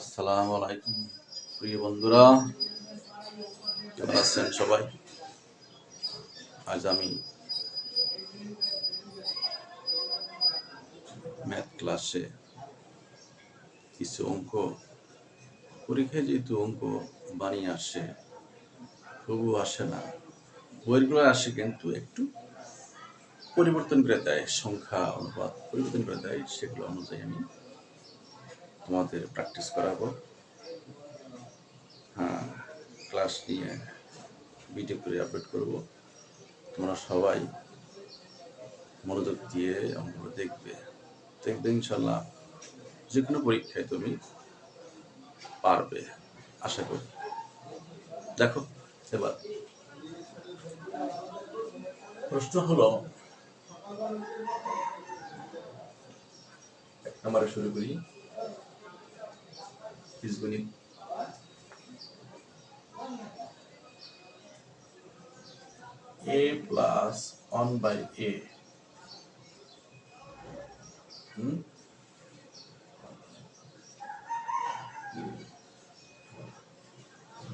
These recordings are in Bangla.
আসসালামু আলাইকুম প্রিয় বন্ধুরা, কেমন আছেন সবাই? আজ আমি ম্যাথ ক্লাসে কিছু অঙ্ক পরীক্ষায় যেহেতু অঙ্ক বানিয়ে আসে, তবু আসে না, বইগুলো আসে কিন্তু একটু পরিবর্তন করে দেয়, সংখ্যা অনুপাত পরিবর্তন করে দেয়। সেগুলো অনুযায়ী আমি তোমাদের প্র্যাকটিস করাবো। হ্যাঁ, ক্লাস নিয়ে ভিডিও করে আপলোড করব। তোমরা সবাই মনোযোগ দিয়ে অঙ্কগুলো দেখবে ইনশাল্লাহ যে কোনো পরীক্ষায় তুমি পারবে, আশা করি। দেখো, এবার প্রশ্ন হলো, এক নম্বরে শুরু করি। বীজগণিত a প্লাস 1/a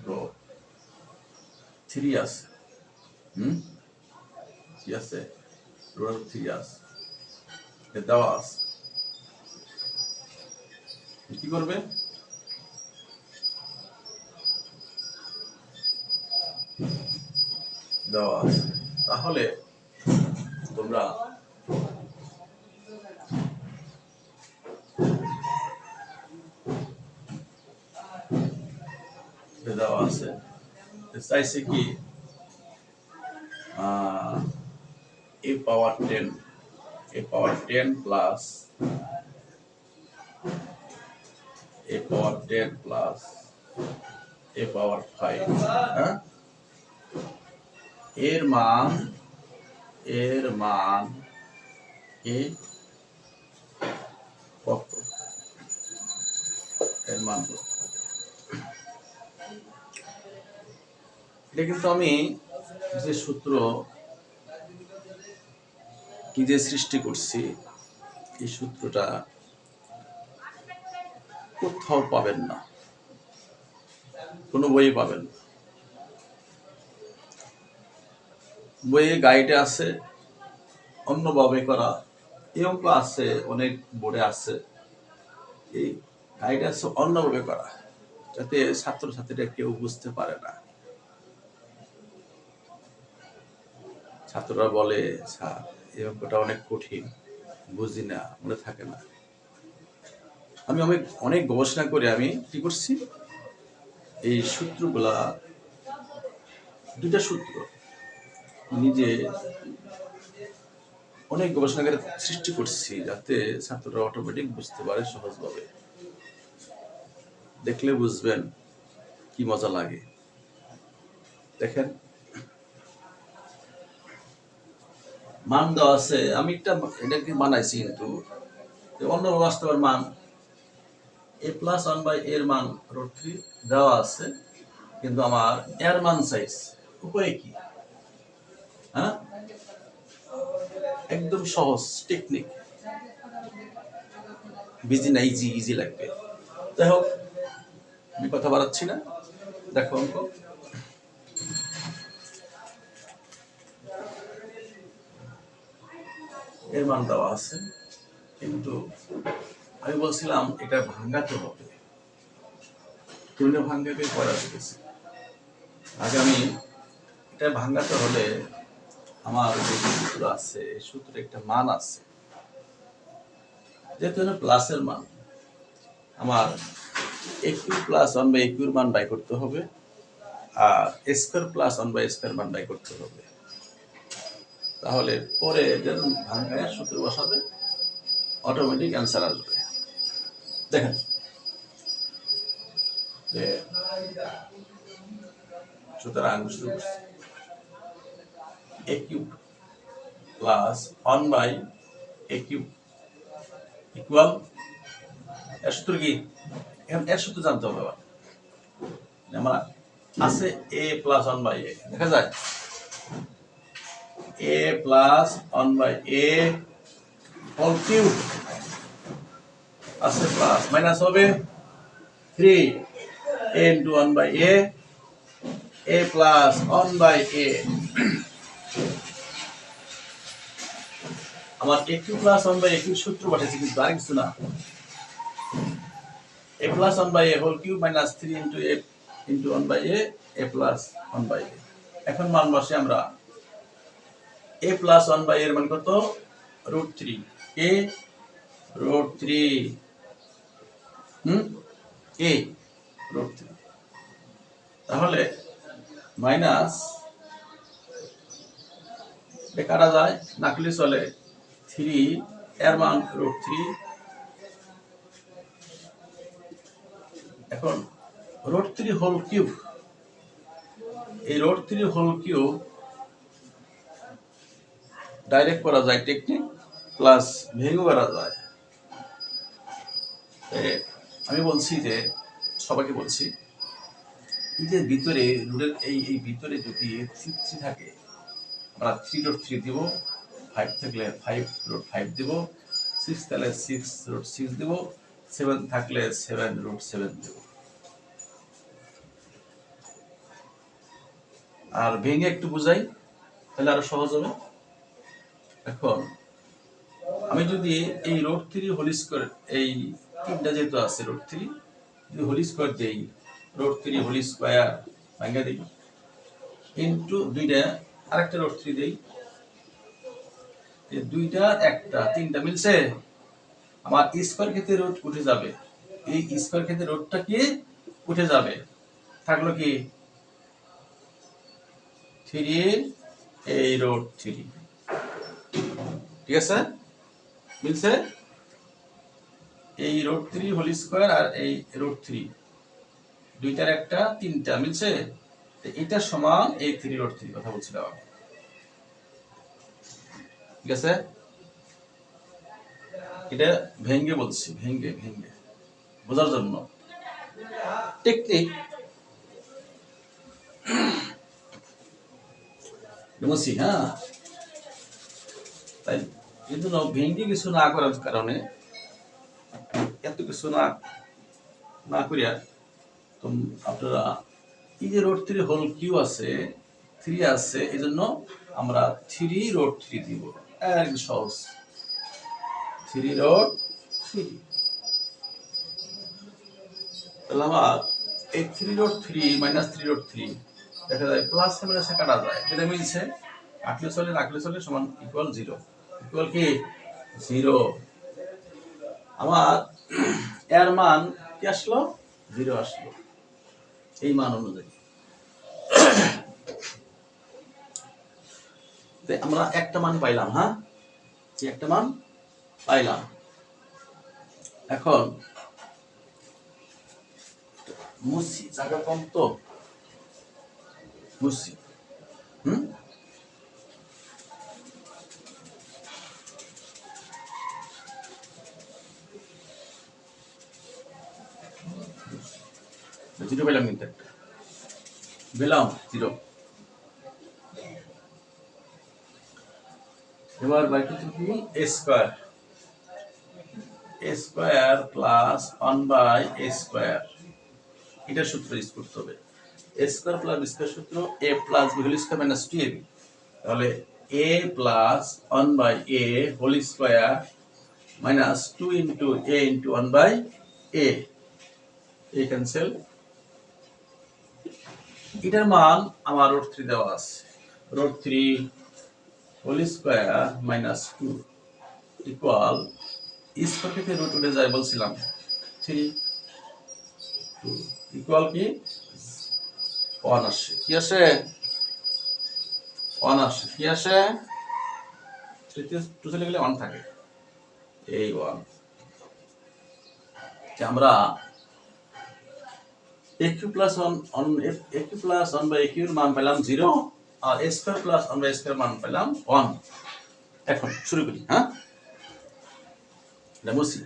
তো 3 আছে, 3 আছে, রোড 3 আছে, দেওয়া আছে। কি করবে? দেওয়া আছে, তাহলে তোমরা দেওয়া আছে, চাইছে কি a power 10 plus a power 10 plus a power 5, হ্যাঁ, এর মান এ কত? এর মান কত? এটা কিন্তু আমি যে সূত্র কি যে সৃষ্টি করছি, এই সূত্রটা কোথাও পাবেন না, কোনো বইয়ে পাবেন না। বইয়ে গাইডে আছে, অন্যভাবে করা এই অঙ্ক আছে, অনেক বোর্ডে আছে, এই গাইডে আছে অন্যভাবে করা, যাতে ছাত্রছাত্রীরা কেউ বুঝতে পারে না। ছাত্ররা বলে, স্যার এই অঙ্কটা অনেক কঠিন, বুঝি না, মনে থাকে না। আমি অনেক গবেষণা করে আমি কি করছি, এই সূত্রগুলা, দুইটা সূত্র নিজে অনেক গবেষণা করে সৃষ্টি করছি, যাতে ছাত্ররা অটোমেটিক বুঝতে পারে সহজভাবে। দেখলে বুঝবেন কি মজা লাগে। দেখেন, মান দেওয়া আছে, আমি এটাকে বানাইছি, কিন্তু অন্য বাস্তবের মান a প্লাস 1/a এর মান √3 দেওয়া আছে, কিন্তু আমার এর মান চাইছে। উপরে কি, হ্যাঁ, একদম সহজ টেকনিক, বিজি না, ইজি লাগবে। যাই হোক, আমি কথা বাড়াচ্ছি না। দেখো অঙ্ক, এর মান দেওয়া আছে, কিন্তু আমি বলছিলাম এটা ভাঙ্গাতে হবে। কেমনে ভাঙ্গাবে পড়া শিখেছি। আগে আমি এটা ভাঙ্গাতে হলে আমার যে সূত্র আছে, এই সূত্রে একটা মান আছে, যেহেতু প্লাসের মান, আমার a³ প্লাস 1/a³ মান বাই করতে হবে, আর a² প্লাস 1/a² মান বাই করতে হবে। তাহলে পরে ভাঙ্গায় সূত্র বসাবে, অটোমেটিক অ্যান্সার আসবে। দেখেন, সুতরাং শুরু করছি, a³ প্লাস 1/a³ ইকুয়াল, এর সূত্র কি? এর সূত্র জানতে হবে। আবার আমার আছে a প্লাস 1/a, দেখা যায় a plus 1/a whole cube আছে, প্লাস মাইনাস হবে 3 a into 1 by a plus 1 by a আমার a cube plus 1 by a cube সূত্র বসাইছি কিন্তু আর কিছু না a plus 1 by a whole cube minus 3 into a into 1 by a plus 1 by a এখন মান বসে আমরা a plus 1 by a এর মান কত √3 a √3 a √3 তাহলে মাইনাস এ কাটা যায় নাকলে চলে 3 এর মান √3 এখন √3 হোল কিউব এই √3 হোল কিউব ডাইরেক্ট করা যায় টেকনিক প্লাস ভেঙে করা যায় আমি বলছি যে সবাইকে বলছি এই যে ভিতরে রুটের এই ভিতরে যদি 3 থাকে আমরা 3.3 দিব 5 থাকলে 5 দিব 6 থাকলে 6 দিব 7 থাকলে 7 দিব আর ভেঙে একটু বুঝাই তাহলে আরো সহজ হবে এখন আমি যদি এই √3 হোল স্কয়ার এই তিনটা যেহেতু আছে √3 যদি হোল স্কয়ার দেই √3 হোল স্কয়ার ভাঙা দেই ইনটু দুইটা আরেকটা √3 দেই এই দুইটা একটা তিনটা মিলছে আমার স্কয়ার ক্ষেত্রে রুট উঠে যাবে এই স্কয়ার ক্ষেত্রে রুটটা কি উঠে যাবে থাকলো কি 3 এই √3 ঠিক আছে মিলছে এই √3 হোল স্কয়ার আর এই √3 দুইটার একটা তিনটা মিলছে এটা সমান এই 3 √3 কথা বলছিলাম ঠিক আছে এটা ভেঙে বলছি ভেঙে বোঝার জন্য টেকনিক বুঝছি হ্যাঁ তাই কিন্তু ভেঙে কিছু না করার কারণে এত কিছু না করিয়া তো আপনারা এই যে √3 হোল কিউ আছে 3 আছে এই জন্য আমরা 3 দিব একদম সহজ 3 তাহলে আমার এই 3 মাইনাস 3 দেখা যায় প্লাস মাইনাসে কাটা যায় যেটা মিলছে রাখলে চলে সমান ইকুয়াল 0 ইকুয়াল কি 0 আমার এর মান কি আসলো 0 আসলো এই মান অনুযায়ী আমরা একটা মান পাইলাম হ্যাঁ একটা মান পাইলাম এখন মুসি জায়গা কম তো মুসি জিরো পেলাম কিন্তু একটা পেলাম 0 এবার বাকি কি a square plus 1 by a square এটা সূত্র ইউজ করতে হবে a square plus b square সূত্র a plus b whole square minus 2ab তাহলে a plus 1 by a whole square minus 2 into a into 1 by a এই ক্যান্সেল এটার মান আমার √3 দেওয়া আছে √3 whole square minus 2 equal square থেকে রুট উঠে যায় বলছিলাম 3 2 ইকুয়াল কি 1 আসে কি আসে 1 আসে কি আসে 3 তে 2 চলে গেলে 1 থাকে এই 1 যে আমরা aq plus 1 by aq এর মান পেলাম 0 আর a square plus 1 by a square মান পেলাম 1 এখন শুরু করি হ্যাঁ মুসি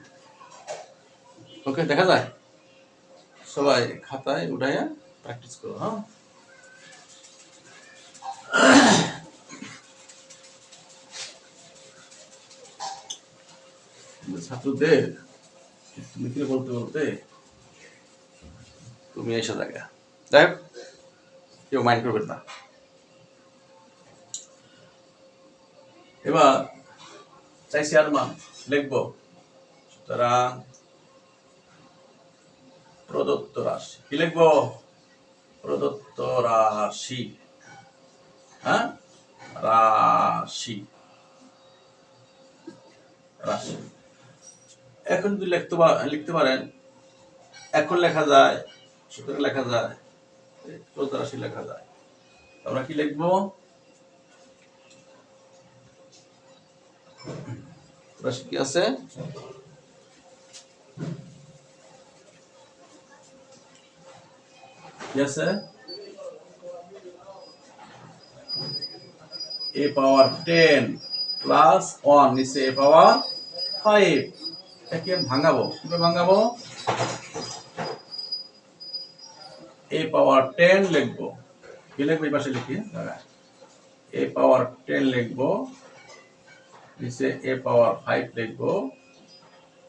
ওকে দেখা যায় সবাই খাতায় উঠাইয়া প্র্যাকটিস করো হ্যাঁ ছাত্রদের লিখে বলতে তুমি এসে জায়গা যাই হোক, কেউ মাইন্ড করবেন না। এবার চাইছি আর মান লিখবো। সুতরাং প্রদত্ত রাশি কি লিখবো? প্রদত্ত রাশি, হ্যাঁ, রাশি রাশি। এখন যদি লিখতে পারেন, এখন লেখা যায়, সুতরাং লেখা যায়, প্রদত্ত রাশি লেখা যায়। আমরা কি লিখবো? রাশি কি আছে? কি আছে? a পাওয়ার 10 প্লাস 1 নিচে a পাওয়ার 5। একে ভাঙাবো, কিভাবে ভাঙাবো? a পাওয়ার 10 লিখবো, কি লিখবো? এই পাশে লিখি, a পাওয়ার 10 লিখবো, নিচে a পাওয়ার 5 লিখবো,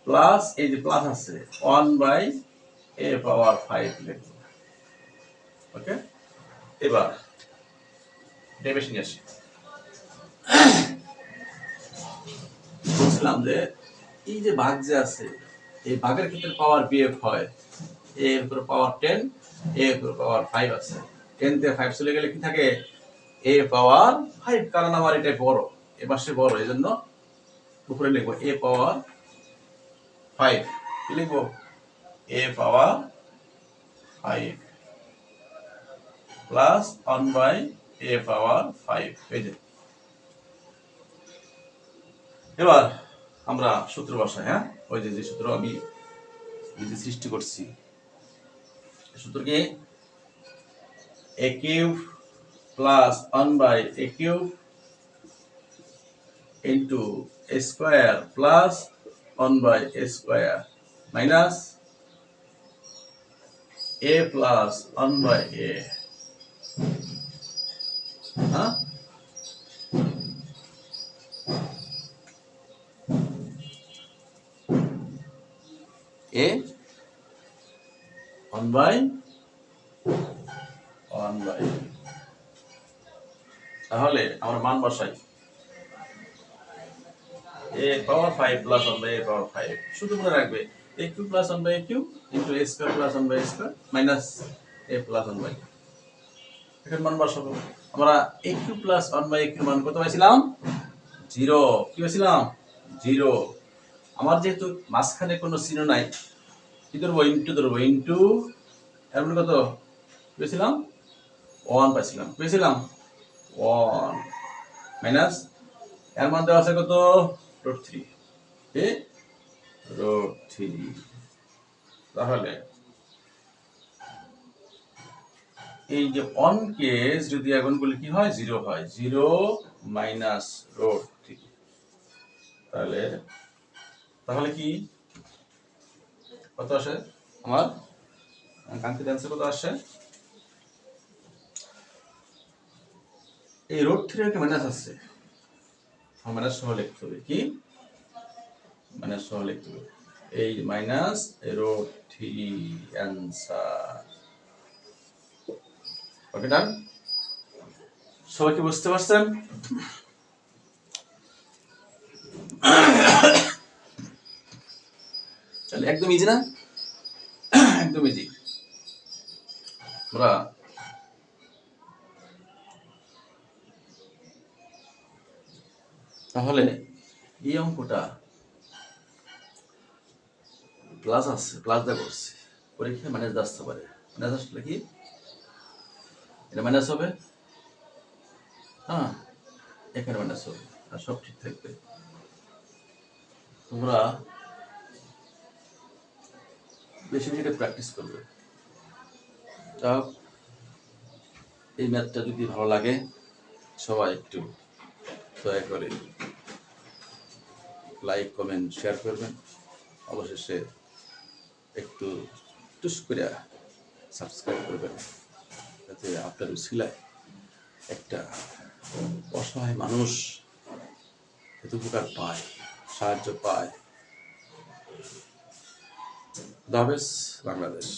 প্লাস এই যে প্লাস আছে 1 বাই a পাওয়ার 5 লিখবো। ওকে, এবার ডেরিভেশন আসি। বলছিলাম যে এই যে ভাগ যে আছে, এই ভাগের ক্ষেত্রে পাওয়ার বিয়োগ হয়, a এর উপর পাওয়ার 10, a এর উপর পাওয়ার 5 আছে, 10 থেকে 5 চলে গেলে কি থাকে? a পাওয়ার 5, কারণ আমার এটা বড়, এ পাশে বড়, এজন্য উপরে লিখবো a পাওয়ার 5। কি লিখবো? a power 5 plus 1 by a power 5। এই যে এবার আমরা সূত্র বসাই, হ্যাঁ, ওই যে সূত্র আমি নিজে সৃষ্টি করছি, সূত্র কি? a cube plus 1 by a cube into a square plus 1 by a square minus a plus 1 by a, হ্যাঁ, a 1 বাই 1 বাই। তাহলে আমরা মান বসাই, a power 5 plus 1 by a power 5, শুধু মনে রাখবে a cube plus 1 by a cube into a square plus 1 by a square minus a plus 1 by. এখন মান বসাবো আমরা। a cube plus 1 by a cube মান কত পাইছিলাম? 0। কি পাইছিলাম? 0। আমার যেহেতু মাঝখানে কোনো চিহ্ন নাই, কি ধরবো? ইনটু ধরবো, ইনটু এর মানে কত পেয়েছিলাম? 1 পাইছিলাম, পেয়েছিলাম 1 মাইনাস এর মান দেওয়া আছে কত? √3, এ √3। তাহলে এই যে 1 কে যদি আগুন করলে কি হয়? 0 হয়, 0 মাইনাস √3। তাহলে তাহলে কি কত আসে আমার কাঙ্ক্ষিত অ্যান্সার? কত আসে? এই √3 একটা মাইনাস আছে, মাইনাস সহ লিখতে হবে। কি মাইনাস সহ লিখতে হবে? এই মাইনাস √3 অ্যান্সার। ওকে, ডান? সবাই কি বুঝতে পারছেন? তাহলে একদম ইজি না? একদম ইজি। আমরা তাহলে এই অঙ্কটা প্লাস আছে, প্লাস দা করছি, পরীক্ষায় মাইনাস দা আসতে পারে। মাইনাস আসলে কি এটা মাইনাস হবে, হ্যাঁ, এখানে মাইনাস হবে, আর সব ঠিক থাকবে। তোমরা বেশি বেশি প্র্যাকটিস করবে। যাও, এই ম্যাথটা যদি ভালো লাগে সবাই একটু দয়া করে লাইক, কমেন্ট, শেয়ার করবেন। অবশেষে একটু টুস করে সাবস্ক্রাইব করবেন, যাতে আপনার উছিলায় একটা অসহায় মানুষ এত উপকার পায়, সাহায্য পায়। খোদা হাফেজ, বাংলাদেশ।